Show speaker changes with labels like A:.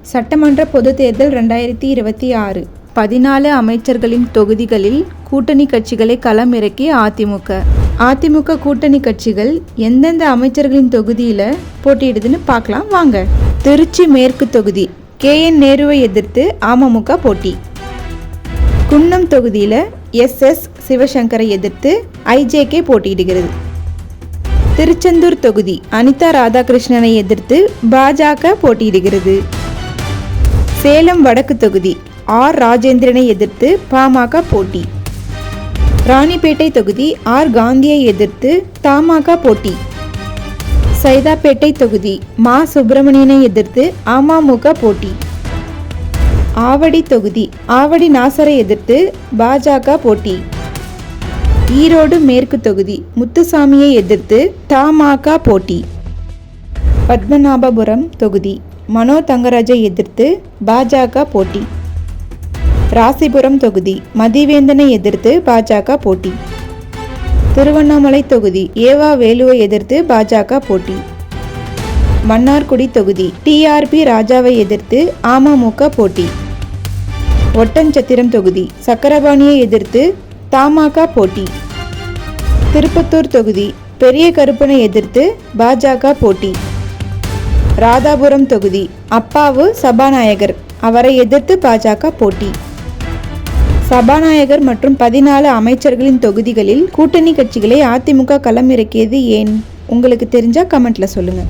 A: சட்டமன்ற பொதுத் தேர்தல் 2026 14 அமைச்சர்களின் தொகுதிகளில் கூட்டணி கட்சிகளை களமிறக்கி அதிமுக கூட்டணி கட்சிகள் எந்தெந்த அமைச்சர்களின் தொகுதியில் போட்டியிடுதுன்னு பார்க்கலாம் வாங்க. திருச்சி மேற்கு தொகுதி KN நேருவை எதிர்த்து அமமுக போட்டி. குன்னம் தொகுதியில் SS சிவசங்கரை எதிர்த்து IJK போட்டியிடுகிறது. திருச்செந்தூர் தொகுதி அனிதா ராதாகிருஷ்ணனை எதிர்த்து பாஜக போட்டியிடுகிறது. சேலம் வடக்கு தொகுதி R ராஜேந்திரனை எதிர்த்து பாமக போட்டி. ராணிப்பேட்டை தொகுதி R காந்தியை எதிர்த்து தமாக போட்டி. சைதாப்பேட்டை தொகுதி மா சுப்பிரமணியனை எதிர்த்து அமமுக போட்டி. ஆவடி தொகுதி ஆவடி நாசரை எதிர்த்து பாஜக போட்டி. ஈரோடு மேற்கு தொகுதி முத்துசாமியை எதிர்த்து தமாக போட்டி. பத்மநாபபுரம் தொகுதி மனோ தங்கராஜை எதிர்த்து பாஜக போட்டி. ராசிபுரம் தொகுதி மதிவேந்தனை எதிர்த்து பாஜக போட்டி. திருவண்ணாமலை தொகுதி ஏவா வேலுவை எதிர்த்து பாஜக போட்டி. மன்னார்குடி தொகுதி TRP ராஜாவை எதிர்த்து அமமுக போட்டி. ஒட்டன்சத்திரம் தொகுதி சக்கரபாணியை எதிர்த்து தமாக போட்டி. திருப்பத்தூர் தொகுதி பெரிய கருப்பனை எதிர்த்து பாஜக போட்டி. ராதாபுரம் தொகுதி அப்பாவு சபாநாயகர் அவரை எதிர்த்து பாஜக போட்டி. சபாநாயகர் மற்றும் 14 அமைச்சர்களின் தொகுதிகளில் கூட்டணி கட்சிகளை அதிமுக களமிறக்கியது ஏன்? உங்களுக்கு தெரிஞ்சா கமெண்ட்ல சொல்லுங்க.